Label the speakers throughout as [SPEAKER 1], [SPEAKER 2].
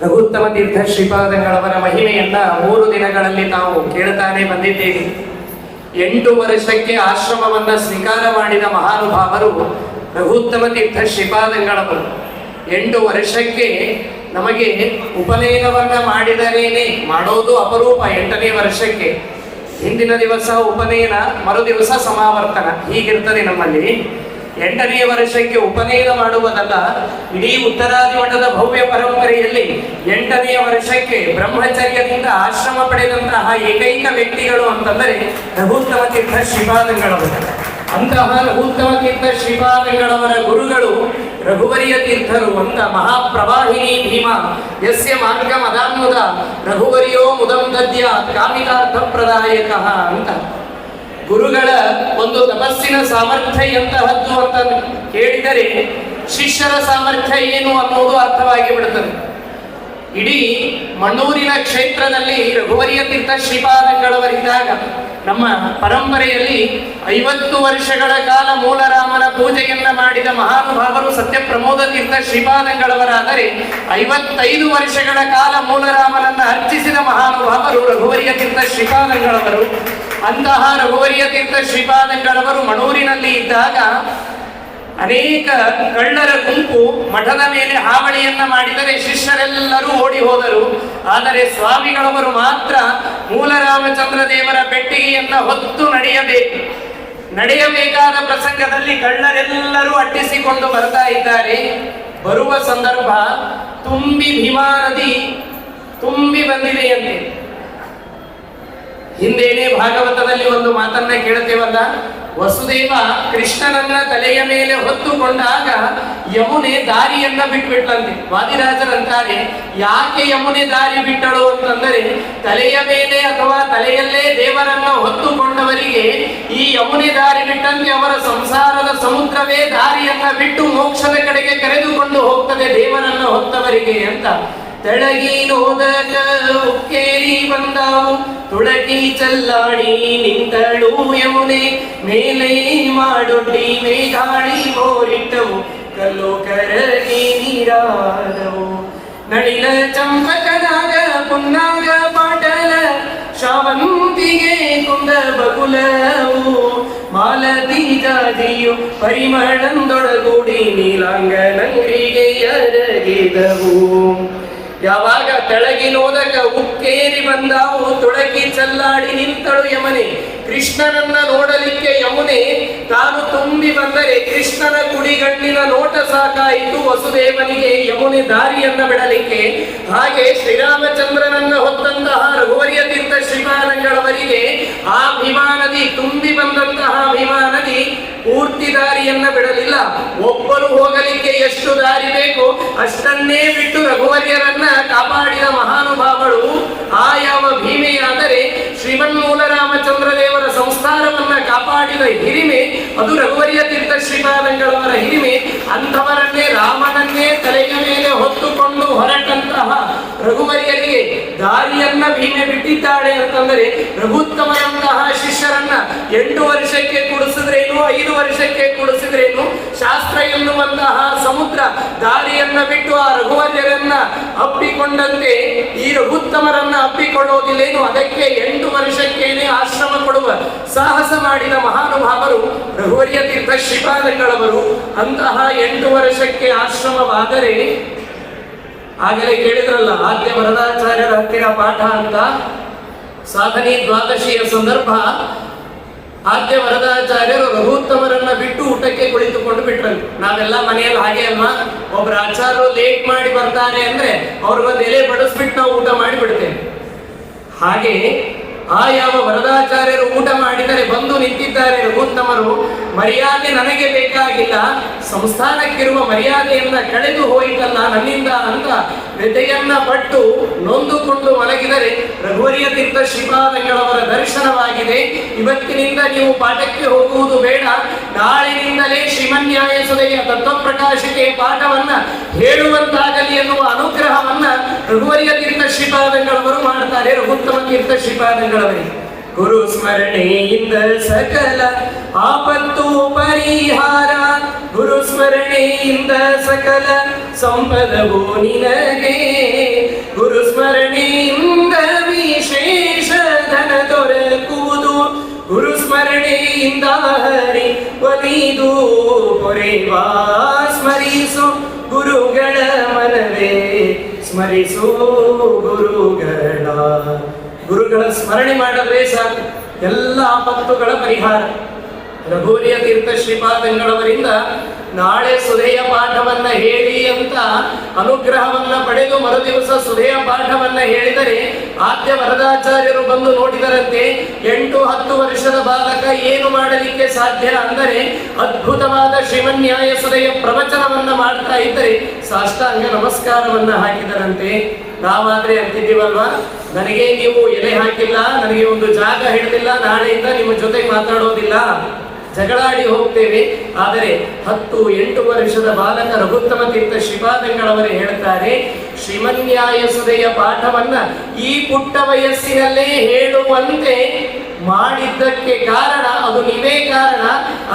[SPEAKER 1] ರಘುತ್ತಮ ತೀರ್ಥ ಶ್ರೀಪಾದಂಗಳವರ ಮಹಿಮೆಯನ್ನ 3 ದಿನಗಳಲ್ಲಿ ನಾವು ಕೇಳುತ್ತಾನೆ ಬಂದಿದ್ದೇವೆ. 8 ವರ್ಷಕ್ಕೆ ಆಶ್ರಮವನ್ನ ಸ್ವೀಕಾರ ಮಾಡಿದ ಮಹಾನುಭಾವರು ರಘುತ್ತಮ ತೀರ್ಥ ಶ್ರೀಪಾದಂಗಳವರು. 8 ವರ್ಷಕ್ಕೆ ನಮಗೆ ಉಪನಯನವನ್ನ ಮಾಡಿದರೇನೆ, ಮಾಡೋದು ಅಪರೂಪ. 8ನೇ ವರ್ಷಕ್ಕೆ ಹಿಂದಿನ ದಿವಸ ಉಪನಯನ, ಮರುದಿವಸ ಸಮಾವರ್ತನ, ಹೀಗಿರ್ತದೆ ನಮ್ಮಲ್ಲಿ. 8ನೇ ವರ್ಷಕ್ಕೆ ಉಪನಯನ ಮಾಡುವುದಲ್ಲ, ಇಡೀ ಉತ್ತರಾದಿ ಮಠದ ಭವ್ಯ ಪರಂಪರೆಯಲ್ಲಿ 8ನೇ ವರ್ಷಕ್ಕೆ ಬ್ರಹ್ಮಚರ್ಯದಿಂದ ಆಶ್ರಮ ಪಡೆದಂತಹ ಏಕೈಕ ವ್ಯಕ್ತಿಗಳು ಅಂತಂದರೆ ರಘುತ್ತಮ ತೀರ್ಥ ಶ್ರೀಪಾದಂಗಳವರು. ಅಂತಹ ರಘುತ್ತಮ ತೀರ್ಥ ಶ್ರೀಪಾದಂಗಳವರ ಗುರುಗಳು ರಘುವರಿಯ ತೀರ್ಥರು ಅಂತ. ಮಹಾಪ್ರವಾಹಿನಿ ಭೀಮ ಯಸ್ಯ ಮಾರ್ಗ ಮದಾನ್ಮುದ ರಘುವರಿಯೋ ಮುದಂ ದದ್ಯ ಕಾಮಿತಾರ್ಥ ಪ್ರದಾಯಕ ಅಂತ. ಗುರುಗಳ ಒಂದು ತಪಸ್ಸಿನ ಸಾಮರ್ಥ್ಯ ಎಂತಹದ್ದು ಅಂತ ಕೇಳಿದರೆ ಶಿಷ್ಯರ ಸಾಮರ್ಥ್ಯ ಏನು ಅನ್ನೋದು ಅರ್ಥವಾಗಿ ಬಿಡುತ್ತದೆ. ಇಡೀ ಮಣ್ಣೂರಿನ ಕ್ಷೇತ್ರದಲ್ಲಿ ರಘುವರಿಯ ತೀರ್ಥ ಶ್ರೀಪಾದಂಗಳವರಿದ್ದಾಗ ನಮ್ಮ ಪರಂಪರೆಯಲ್ಲಿ 50 ವರ್ಷಗಳ ಕಾಲ ಮೂಲರಾಮನ ಪೂಜೆಯನ್ನ ಮಾಡಿದ ಮಹಾನುಭಾವರು ಸತ್ಯಪ್ರಮೋದ ತೀರ್ಥ ಶ್ರೀಪಾದಂಗಳವರಾದರೆ 55 ವರ್ಷಗಳ ಕಾಲ ಮೂಲರಾಮನನ್ನ ಅರ್ಚಿಸಿದ ಮಹಾನುಭಾವರು ರಘುವರಿಯ ತೀರ್ಥ ಶ್ರೀಪಾದಂಗಳವರು. ಅಂತಹ ರಘುವರಿಯ ತೀರ್ಥ ಶ್ರೀಪಾದಂಗಳವರು ಮಣೂರಿನಲ್ಲಿ ಇದ್ದಾಗ ಅನೇಕ ಕಳ್ಳರ ಗುಂಪು ಮಠದ ಮೇಲೆ ಹಾವಳಿಯನ್ನ ಮಾಡಿದರೆ ಶಿಷ್ಯರೆಲ್ಲರೂ ಓಡಿ ಹೋದರು. ಆದರೆ ಸ್ವಾಮಿಗಳವರು ಮಾತ್ರ ಮೂಲರಾಮಚಂದ್ರ ದೇವರ ಪೆಟ್ಟಿಗೆಯನ್ನ ಹೊತ್ತು ನಡೆಯಬೇಕಾದ ಪ್ರಸಂಗದಲ್ಲಿ ಕಳ್ಳರೆಲ್ಲರೂ ಅಡ್ಡಿಸಿಕೊಂಡು ಬರ್ತಾ ಇದ್ದಾರೆ. ಬರುವ ಸಂದರ್ಭ ತುಂಬಿ ಭೀಮಾ ನದಿ ತುಂಬಿ ಬಂದಿದೆಯಂತೆ. ಹಿಂದೇನೆ ಭಾಗವತದಲ್ಲಿ ಒಂದು ಮಾತನ್ನ ಕೇಳುತ್ತೇವಲ್ಲ, ವಸುದೇವ ಕೃಷ್ಣನನ್ನ ತಲೆಯ ಮೇಲೆ ಹೊತ್ತುಕೊಂಡಾಗ ಯಮುನೆ ದಾರಿಯನ್ನ ಬಿಟ್ಬಿಟ್ಲಂತೆ. ವಾದಿರಾಜರಂತಾರೆ, ಯಾಕೆ ಯಮುನೆ ದಾರಿ ಬಿಟ್ಟಳು ಅಂತಂದರೆ, ತಲೆಯ ಮೇಲೆ ಅಥವಾ ತಲೆಯಲ್ಲೇ ದೇವರನ್ನ ಹೊತ್ತುಕೊಂಡವರಿಗೆ ಈ ಯಮುನೆ ದಾರಿ ಬಿಟ್ಟಂತೆ ಅವರ ಸಂಸಾರದ ಸಮುದ್ರವೇ ದಾರಿಯನ್ನ ಬಿಟ್ಟು ಮೋಕ್ಷದ ಕಡೆಗೆ ಕರೆದುಕೊಂಡು ಹೋಗ್ತದೆ ದೇವರನ್ನ ಹೊತ್ತವರಿಗೆ ಅಂತ. ತೆಳಗಿನೋದಕ ಉಕ್ಕೇರಿ ಬಂದಾವು ತುಳಕಿ ಚಲ್ಲಾಡಿ ನಿಂತಳು ಯಮುನೆ, ಮೇಲೆ ಮಾಡೊಡ್ಡಿ ಮೇಘಾಳಿ ಮೋರಿಟ್ಟವು ಕಲ್ಲು ಕರಗಿ ನೀರಾದವು. ನಳಿಲ ಚಂಪಕನಾಗ ಪುನ್ನಾಗ ಪಾಟಲ ಶಾವಂತಿಗೆ ಕುಂದ ಬಗುಲವು, ಮಾಲತಿ ಜಾತಿಯು ಪರಿಮಳಂದೊಳಗೂಡಿ ನೀಲಾಂಗ ನಂಗ್ರಿಗೆ ಎರಗಿದವು. ಯಾವಾಗ ತೆಳಗಿನೋದಕ ಉಕ್ಕೇರಿ ಬಂದಾವು ತುಳಕಿ ಚಲ್ಲಾಡಿ ನಿಂತಳು ಯಮುನೆ. ಕೃಷ್ಣನನ್ನ ನೋಡಲಿಕ್ಕೆ ಯಮುನೆ ತಾನು ತುಂಬಿ ಬಂದರೆ ಕೃಷ್ಣನ ಕುಡಿಗಣ್ಣಿನ ನೋಟ ಸಾಕಾಯಿತು ವಸುದೇವನಿಗೆ ಯಮುನೆ ದಾರಿಯನ್ನ ಬಿಡಲಿಕ್ಕೆ. ಹಾಗೆ ಶ್ರೀರಾಮಚಂದ್ರನನ್ನ ಹೊತ್ತಂತಹ ರಘುವರಿಯ ತೀರ್ಥ ಶ್ರೀಪಾದಂಗಳವರಿಗೆ ಆ ಭೀಮಾ ನದಿ ತುಂಬಿ ಬಂದಂತಹ ಭೀಮಾ ನದಿ ಪೂರ್ತಿ ದಾರಿಯನ್ನ ಬಿಡಲಿಲ್ಲ. ಒಬ್ಬರು ಹೋಗಲಿಕ್ಕೆ ಎಷ್ಟು ದಾರಿ ಬೇಕು ಅಷ್ಟನ್ನೇ ಬಿಟ್ಟು ರಘುವರ್ಯರನ್ನ ಕಾಪಾಡಿದ ಮಹಾನುಭಾವರು ಆ ಯಾವ ಭೀಮೆಯಾದರೆ ಶ್ರೀಮನ್ಮೂಲ ರಾಮಚಂದ್ರ ದೇವರ ಸಂಸ್ಥಾನವನ್ನ ಕಾಪಾಡಿದ ಹಿರಿಮೆ ಅದು ರಘುವರಿಯ ತೀರ್ಥ ಶ್ರೀಪಾದಂಗಳವರ ಹಿರಿಮೆ. ಅಂಥವರನ್ನೇ ರಾಮನನ್ನೇ ತಲೆಯ ಮೇಲೆ ಹೊತ್ತುಕೊಂಡು ಹೊರಟಂತಹ ರಘುವರಿಯರಿಗೆ ದಾರಿಯನ್ನ ಭೀಮೆ ಬಿಟ್ಟಿದ್ದಾಳೆ ಅಂತಂದರೆ ರಘುತ್ತಮರಂತಹ ಶಿಷ್ಯರನ್ನ 8 ವರ್ಷಕ್ಕೆ ಕುಡಿಸಿದ್ರೇನು, 5 ವರ್ಷಕ್ಕೆ ಕುಡಿಸಿದ್ರೇನು, ಶಾಸ್ತ್ರ ಎನ್ನುವಂತಹ ಸಮುದ್ರ ದಾರಿಯನ್ನ ಬಿಟ್ಟು ಆ ರಘುವರ್ಯರನ್ನ ಅಪ್ಪಿಕೊಂಡಂತೆ ಈ ರಘುತ್ತಮರನ್ನ ಅಪ್ಪಿಕೊಳ್ಳೋದಿಲ್ಲೇನು. ಅದಕ್ಕೆ 8 ವರ್ಷಕ್ಕೇನೆ ಆಶ್ರಮ ಕೊಡುವ ಸಾಹಸ ಮಾಡಿದ ಮಹಾನುಭಾವರು ರಘುವರಿಯ ತೀರ್ಥ ಶ್ರೀಪಾದಂಗಳವರು. ಅಂತಹ 8 ವರ್ಷಕ್ಕೆ ಆಶ್ರಮವಾದರೆ ಆಗಲೇ ಕೇಳಿದ್ರಲ್ಲ, ಆದ್ಯ ವರದಾಚಾರ್ಯರ ಹತ್ತಿರ ಪಾಠ ಅಂತ. ಸಾಧನೆ ದ್ವಾದಶಿಯ ಸಂದರ್ಭ ಆದ್ಯ ವರದಾಚಾರ್ಯರು ರಘುತ್ತಮರನ್ನ ಬಿಟ್ಟು ಊಟಕ್ಕೆ ಕುಳಿತುಕೊಂಡು ಬಿಟ್ರಂತೆ. ನಾವೆಲ್ಲ ಮನೆಯಲ್ಲಿ ಹಾಗೆ ಅಲ್ವಾ, ಒಬ್ರು ಆಚಾರ್ಯರು ಲೇಟ್ ಮಾಡಿ ಬರ್ತಾರೆ ಅಂದ್ರೆ ಅವ್ರಿಗೊಂದು ಎಲೆ ಬಡಿಸ್ಬಿಟ್ಟು ನಾವು ಊಟ ಮಾಡಿ ಬಿಡ್ತೇವೆ. ಹಾಗೆ ಆ ಯಾವ ವರದಾಚಾರ್ಯರು ಊಟ ಮಾಡಿದರೆ ಬಂದು ನಿಂತಿದ್ದಾರೆ ರಘುತ್ತಮರು. ಮರ್ಯಾದೆ ನನಗೆ ಬೇಕಾಗಿಲ್ಲ, ಸಂಸ್ಥಾನಕ್ಕಿರುವ ಮರ್ಯಾದೆಯನ್ನ ಕಳೆದು ಹೋಯಿತಲ್ಲ ನನ್ನಿಂದ ಅಂತ ವ್ಯಥೆಯನ್ನ ಪಟ್ಟು ನೊಂದುಕೊಂಡು ಮಲಗಿದರೆ ರಘುವರಿಯ ತೀರ್ಥ ಶ್ರೀಪಾದಂಗಳವರ ದರ್ಶನವಾಗಿದೆ. ಇವತ್ತಿನಿಂದ ನೀವು ಪಾಠಕ್ಕೆ ಹೋಗುವುದು ಬೇಡ, ನಾಳಿನಿಂದಲೇ ಶ್ರೀಮನ್ಯಾಯ ಸುಧೆಯ ತತ್ವಪ್ರಕಾಶಿಕೆ ಪಾಠವನ್ನ ಹೇಳುವಂತಾಗಲಿ ಎನ್ನುವ ಅನುಗ್ರಹವನ್ನ ರಘುವರಿಯ ತೀರ್ಥ ಶ್ರೀಪಾದಂಗಳವರು ಮಾಡ್ತಾರೆ ರಘುತ್ತಮ ತೀರ್ಥ ಶ್ರೀಪಾದಂಗಳವರಿಗೆ. ಗುರು ಸ್ಮರಣೆಯಿಂದ ಸಕಲ ಆಪತ್ತು ಪರಿಹಾರ, ಗುರು ಸ್ಮರಣೆಯಿಂದ ಸಕಲ ಸಂಪದವು ನಿನಗೆ, ಗುರು ಸ್ಮರಣೆಯಿಂದ ವಿಶೇಷ ಧನ ದೊರಕುವುದು. ಗುರು ಸ್ಮರಣೆಯಿಂದ ಹರಿ ಒಲಿದು ಪೊರೆವಾ ಸ್ಮರಿಸು ಗುರುಗಳ ಮನವೇ ಸ್ಮರಿಸು ಗುರುಗಳ ಸ್ಮರಣೆ ಮಾಡಿದ್ರೆ ಸಾಕು, ಎಲ್ಲ ಆಪತ್ತುಗಳ ಪರಿಹಾರ. ರಘುವರಿಯ ತೀರ್ಥ ಶ್ರೀಪಾದಂಗಳವರಿಂದ ನಾಳೆ ಸುಧೆಯ ಪಾಠವನ್ನ ಹೇಳಿ ಅಂತ ಅನುಗ್ರಹವನ್ನ ಪಡೆದು ಮರುದಿವಸ ಸುಧೆಯ ಪಾಠವನ್ನ ಹೇಳಿದರೆ ಆದ್ಯ ವರದಾಚಾರ್ಯರು ಬಂದು ನೋಡಿದರಂತೆ 8-10 ವರ್ಷದ ಬಾಲಕ ಏನು ಮಾಡಲಿಕ್ಕೆ ಸಾಧ್ಯ ಅಂದರೆ ಅದ್ಭುತವಾದ ಶ್ರೀಮನ್ಯಾಯ ಸುಧೆಯ ಪ್ರವಚನವನ್ನ ಮಾಡ್ತಾ ಇದ್ದರೆ ಸಾಷ್ಟಾಂಗ ನಮಸ್ಕಾರವನ್ನ ಹಾಕಿದರಂತೆ. ನಾವಾದ್ರೆ ಅಂತಿದ್ದೀವಲ್ವಾ, ನನಗೆ ನೀವು ಎಲೆ ಹಾಕಿಲ್ಲ, ನನಗೆ ಒಂದು ಜಾಗ ಹಿಡಿದಿಲ್ಲ, ನಾಳೆಯಿಂದ ನಿಮ್ಮ ಜೊತೆ ಮಾತಾಡೋದಿಲ್ಲ, ಜಗಳಾಡಿ ಹೋಗ್ತೇವೆ. ಆದರೆ 10-8 ವರ್ಷದ ಬಾಲಕ ರಘುತ್ತಮ ತೀರ್ಥ ಶ್ರೀಪಾದಂಗಳವರೇ ಹೇಳ್ತಾರೆ, ಶ್ರೀಮನ್ಯಾಯ ಸುಧೆಯ ಪಾಠವನ್ನ ಈ ಪುಟ್ಟ ವಯಸ್ಸಿನಲ್ಲೇ ಹೇಳುವಂತೆ ಮಾಡಿದ್ದಕ್ಕೆ ಕಾರಣ ಅದು ನೀವೇ ಕಾರಣ.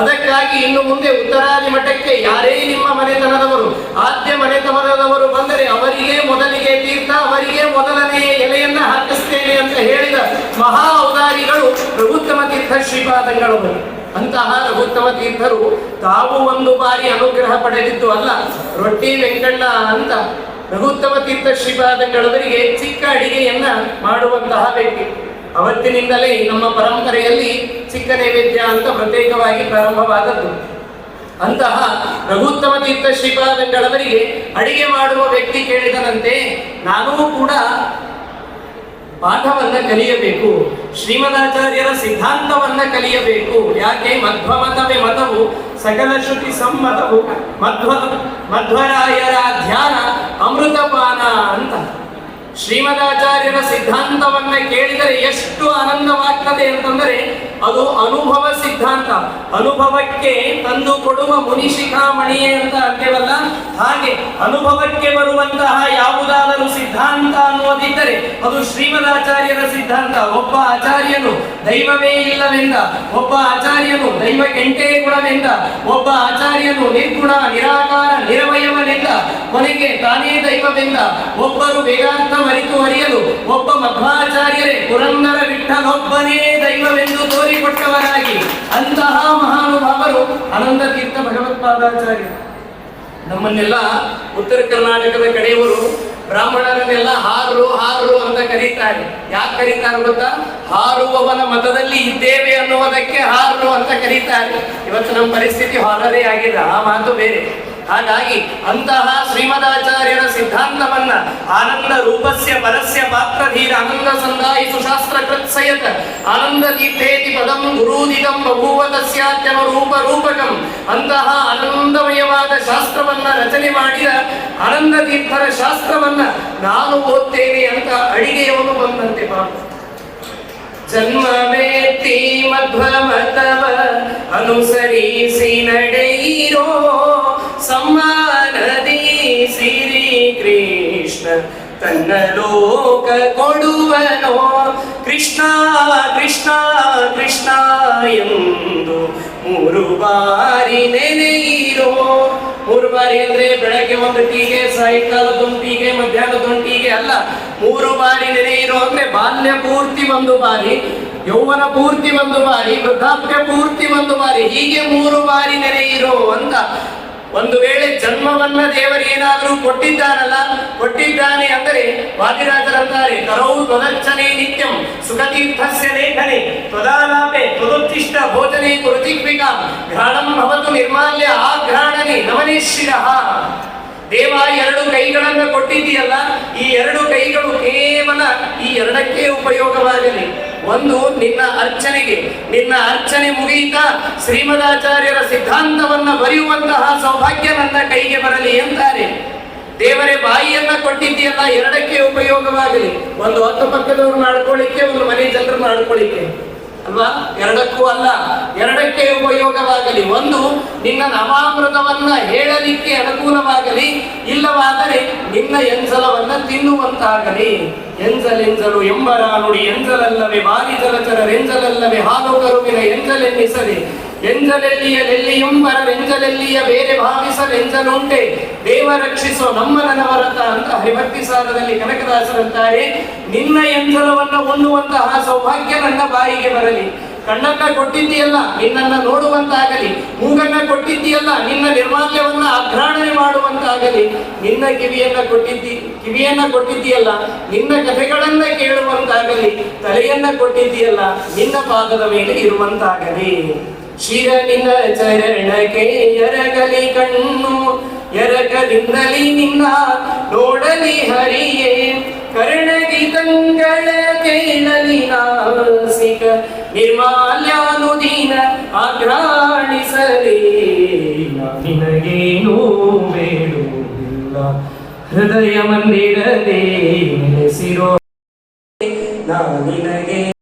[SPEAKER 1] ಅದಕ್ಕಾಗಿ ಇನ್ನು ಮುಂದೆ ಉತ್ತರಾದಿ ಮಠಕ್ಕೆ ಯಾರೇ ನಿಮ್ಮ ಮನೆತನದವರು ಆದ್ಯ ಮನೆತನದವರು ಬಂದರೆ ಅವರಿಗೆ ಮೊದಲಿಗೆ ತೀರ್ಥ, ಅವರಿಗೆ ಮೊದಲನೆಯ ಎಲೆಯನ್ನ ಹಾಕಿಸ್ತೇನೆ ಅಂತ ಹೇಳಿದ ಮಹಾ ಔದಾರಿಗಳು ರಘುತ್ತಮ ತೀರ್ಥ ಶ್ರೀಪಾದಂಗಳವರು. ಅಂತಹ ರಘುತ್ತಮ ತೀರ್ಥರು ತಾವು ಒಂದು ಬಾರಿ ಅನುಗ್ರಹ ಪಡೆದಿದ್ದು ಅಲ್ಲ, ರೊಟ್ಟಿ ವೆಂಕಣ್ಣ ಅಂತ ರಘುತ್ತಮ ತೀರ್ಥ ಶ್ರೀಪಾದಂಗಳವರಿಗೆ ಚಿಕ್ಕ ಅಡಿಗೆಯನ್ನ ಮಾಡುವಂತಹ ವ್ಯಕ್ತಿ. ಅವತ್ತಿನಿಂದಲೇ ನಮ್ಮ ಪರಂಪರೆಯಲ್ಲಿ ಚಿಕ್ಕ ನೈವೇದ್ಯ ಅಂತ ಪ್ರತ್ಯೇಕವಾಗಿ ಪ್ರಾರಂಭವಾದದ್ದು. ಅಂತಹ ರಘುತ್ತಮ ತೀರ್ಥ ಶ್ರೀಪಾದಂಗಳವರಿಗೆ ಅಡಿಗೆ ಮಾಡುವ ವ್ಯಕ್ತಿ ಕೇಳಿದನಂತೆ, ನಾನೂ ಕೂಡ ಪಾಠವನ್ನ ಕಲಿಯಬೇಕು, ಶ್ರೀಮದಾಚಾರ್ಯರ ಸಿದ್ಧಾಂತವನ್ನ ಕಲಿಯಬೇಕು. ಯಾಕೆ? ಮಧ್ವಮತವೇ ಮತವು, ಸಕಲ ಶ್ರುತಿ ಸಮ್ಮತವು, ಮಧ್ವರಾಯರ ಧ್ಯಾನ ಅಮೃತಪಾನ ಅಂತ. ಶ್ರೀಮದಾಚಾರ್ಯರ ಸಿದ್ಧಾಂತವನ್ನ ಕೇಳಿದರೆ ಎಷ್ಟು ಆನಂದವಾಗ್ತದೆ ಅಂತಂದರೆ ಅದು ಅನುಭವ ಸಿದ್ಧಾಂತ. ಅನುಭವಕ್ಕೆ ತಂದು ಕೊಡುವ ಮುನಿಶಿಖಾಮಣಿಯೇ ಅಂತ ಅಂತೇವಲ್ಲ, ಹಾಗೆ ಅನುಭವಕ್ಕೆ ಬರುವಂತಹ ಯಾವುದಾದರೂ ಸಿದ್ಧಾಂತ ಅನ್ನೋದಿದ್ದರೆ ಅದು ಶ್ರೀಮದಾಚಾರ್ಯರ ಸಿದ್ಧಾಂತ. ಒಬ್ಬ ಆಚಾರ್ಯನು ದೈವವೇ ಇಲ್ಲವೆಂದ, ಒಬ್ಬ ಆಚಾರ್ಯನು ದೈವ ಕೆಂಟೇ ಗುಣವೆಂದ, ಒಬ್ಬ ಆಚಾರ್ಯನು ನಿರ್ಗುಣ ನಿರಾಕಾರ ನಿರವಯವನೆಂದ, ಕೊನೆಗೆ ತಾನೇ ದೈವವೆಂದ. ಒಬ್ಬರು ವೇದಾಂತ ಮರಿತು ಅರಿಯಲು ಒಬ್ಬ ಮಧ್ವಾಚಾರ್ಯರೇ ಪುರಂದರ ವಿಠಲೊಬ್ಬನೇ ದೈವವೆಂದು ತೋರಿಕೊಟ್ಟವರಾಗಿ ಅಂತಹ ಮಹಾನುಭಾವರು ಅನಂತ ತೀರ್ಥ ಭಗವತ್ಪಾದಾಚಾರ್ಯರು. ನಮ್ಮನ್ನೆಲ್ಲ ಉತ್ತರ ಕರ್ನಾಟಕದ ಕಡೆಯವರು ಬ್ರಾಹ್ಮಣರನ್ನೆಲ್ಲ ಹಾರು ಅಂತ ಕರೀತಾರೆ. ಯಾಕೆ ಕರೀತಾರೆ ಗೊತ್ತಾ? ಹಾರುವವನ ಮತದಲ್ಲಿ ಇದ್ದೇವೆ ಅನ್ನುವುದಕ್ಕೆ ಹಾರು ಅಂತ ಕರೀತಾರೆ. ಇವತ್ತು ನಮ್ಮ ಪರಿಸ್ಥಿತಿ ಹಾರರೇ ಆಗಿದೆ, ಆ ಮಾತು ಬೇರೆ. ಹಾಗಾಗಿ ಅಂತಹ ಶ್ರೀಮದಾಚಾರ್ಯರ ಸಿದ್ಧಾಂತವನ್ನ ಆನಂದ ರೂಪಸ್ಯ ಪರಸ್ಯ ಪಾತ್ರಧೀರ ಆನಂದ ಸಂದಾಯಿ ಸುಶಾಸ್ತ್ರ ಕೃತ್ಸಯತ ಆನಂದ ತೀರ್ಥೇತಿ ಪದಂ ಗುರೂದಿದಂ ಬಭೂವ ತಸ್ಯಾತ್ಯಮ ರೂಪ ರೂಪಕಂ ಅಂತಹ ಆನಂದಮಯವಾದ ಶಾಸ್ತ್ರವನ್ನ ರಚನೆ ಮಾಡಿದ ಆನಂದ ತೀರ್ಥರ ಶಾಸ್ತ್ರವನ್ನ ನಾನು ಓದ್ತೇನೆ ಅಂತ ಅಡಿಗೆಯವನು ಬಂದಂತೆ. ಪಾಪ ಜನ್ಮವೇತ್ತಿ ಮಧ್ವಮತವ ಅನುಸರಿಸಿ ನಡೆಯಿರೋ ಸಮ್ಮಾನದಿ ಸಿರಿ ಕೃಷ್ಣ ತನ್ನ ಲೋಕ ಕೊಡುವನೋ ಕೃಷ್ಣ ಕೃಷ್ಣ ಕೃಷ್ಣ ಎಂದು 3 ಬಾರಿ ನೆನೆಯಿರೋ. 3 ಬಾರಿ ಅಂದ್ರೆ ಬೆಳಗ್ಗೆ ಒಂದು ಟೀಗೆ, ಸಾಯಂಕಾಲದೊಂದು ಟೀಗೆ, ಮಧ್ಯಾಹ್ನದೊಂದು ಟೀಗೆ ಅಲ್ಲ. 3 ಬಾರಿ ನೆನೆಯಿರೋ ಅಂದ್ರೆ ಬಾಲ್ಯ ಪೂರ್ತಿ 1 ಬಾರಿ, ಯೌವನ ಪೂರ್ತಿ 1 ಬಾರಿ, ವೃದ್ಧಾಪ್ಯ ಪೂರ್ತಿ 1 ಬಾರಿ, ಹೀಗೆ 3 ಬಾರಿ ನೆನೆಯಿರೋ ಅಂತ. ಒಂದು ವೇಳೆ ಜನ್ಮವನ್ನ ದೇವರೇನಾದರೂ ಕೊಟ್ಟಿದ್ದಾನೆ ಅಂದರೆ ವಾದಿರಾಜರಂತಾರೆ, ಕರೌ ತ್ವದರ್ಚನೆ ನಿತ್ಯಂ ಸುಖತೀರ್ಥಸ್ಯ ಲೇಖನೆ ತ್ವದಾಲಾಪೆ ತ್ವದುತ್ತಿಷ್ಟ ಭೋಜನೆ ಕುರುಚಿಕ್ವಿಕಾ ಘ್ರಾಣಂ ಭವತು ನಿರ್ಮಾಲ್ಯ ಆಘ್ರಾಣನೆ ನವನೇಶ್ವಿರಃ. ದೇವ 2 ಕೈಗಳನ್ನ ಕೊಟ್ಟಿದ್ದೀಯಲ್ಲ, ಈ 2 ಕೈಗಳು ಕೇವಲ ಈ 2ಕ್ಕೆ ಉಪಯೋಗವಾಗಲಿ. ಒಂದು ನಿನ್ನ ಅರ್ಚನೆಗೆ, ನಿನ್ನ ಅರ್ಚನೆ ಮುಗಿಯಿತಾ ಶ್ರೀಮದಾಚಾರ್ಯರ ಸಿದ್ಧಾಂತವನ್ನ ಬರೆಯುವಂತಹ ಸೌಭಾಗ್ಯ ನನ್ನ ಕೈಗೆ ಬರಲಿ ಅಂತಾರೆ. ದೇವರೇ ಬಾಯಿಯನ್ನ ಕೊಟ್ಟಿದ್ದೀಯಲ್ಲ, 2ಕ್ಕೆ ಉಪಯೋಗವಾಗಲಿ. ಒಂದು ಅಕ್ಕಪಕ್ಕದವ್ರು ಮಾಡ್ಕೊಳ್ಳಿಕ್ಕೆ, ಒಂದು ಮನೆ ಜನರು ಮಾಡ್ಕೊಳ್ಳಿಕ್ಕೆ ಅಲ್ವಾ? 2ಕ್ಕೂ ಅಲ್ಲ, 2ಕ್ಕೆ ಉಪಯೋಗವಾಗಲಿ. ಒಂದು ನಿನ್ನ ನಾಮಾಮೃತವನ್ನ ಹೇಳಲಿಕ್ಕೆ ಅನುಕೂಲವಾಗಲಿ, ಇಲ್ಲವಾದರೆ ನಿನ್ನ ಎಂಜಲವನ್ನ ತಿನ್ನುವಂತಾಗಲಿ. ಎಂಜಲೆಂಜಲು ಎಂಬರ ನುಡಿ ಎಂಜಲಲ್ಲವೇ ಬಾರಿ ಜಲಚರೆಂಜಲಲ್ಲವೇ ಹಾಲು ಕರುವಿನ ಎಂಜಲೆನ್ನಿಸದೆ ಎಂಜಲೆಲ್ಲಿಯ ನೆಲ್ಲಿಯೆಂಬರೆಂಜಲೆಲ್ಲಿಯ ಬೇರೆ ಭಾವಿಸಲೆಂಜಲುಂಟೆ ದೇವ ರಕ್ಷಿಸೋ ನಮ್ಮ ನನವರತ ಅಂತ ಹರಿಭಕ್ತಿ ಪ್ರಸಾದದಲ್ಲಿ ಕನಕದಾಸರಂತಾರೆ, ನಿನ್ನ ಯಂತ್ರವನ್ನ ಉಣ್ಣುವಂತಹ ಸೌಭಾಗ್ಯ ನನ್ನ ಬಾಯಿಗೆ ಬರಲಿ. ಕಣ್ಣನ್ನ ಕೊಟ್ಟಿದ್ದೀಯಲ್ಲ, ನಿನ್ನನ್ನ ನೋಡುವಂತಾಗಲಿ. ಮೂಗನ್ನ ಕೊಟ್ಟಿದ್ದೀಯಲ್ಲ, ನಿನ್ನ ನಿರ್ಮಾಲ್ಯವನ್ನ ಅಘ್ರಾಣನೆ ಮಾಡುವಂತಾಗಲಿ. ನಿನ್ನ ಕಿವಿಯನ್ನ ಕೊಟ್ಟಿದ್ದೀಯಲ್ಲ, ನಿನ್ನ ಕಥೆಗಳನ್ನ ಕೇಳುವಂತಾಗಲಿ. ತಲೆಯನ್ನ ಕೊಟ್ಟಿದ್ದೀಯಲ್ಲ, ನಿನ್ನ ಪಾದದ ಮೇಲೆ ಇರುವಂತಾಗಲಿ. ಶಿರ ನಿನ್ನ ಚರಣಕ್ಕೆ ಎರಗಲಿ ಕಣ್ಣು, ಎರಗದಿಂದಲಿ ನಿನ್ನ ನೋಡಲಿ ಹರಿಯೇ. ಕರ್ಣಗೀತಂಗಳ ಕೇಳಲಿ ನಾಸಿಕ, ನಿರ್ಮಾಲ್ಯಾನುದೀನ ಆಘ್ರಾಣಿಸಲಿ. ನಿನಗೇನೂ ಬೇಡುವುದಿಲ್ಲ, ಹೃದಯ ಮಂದಿರದೇ ನೆಲೆಸಿರೋ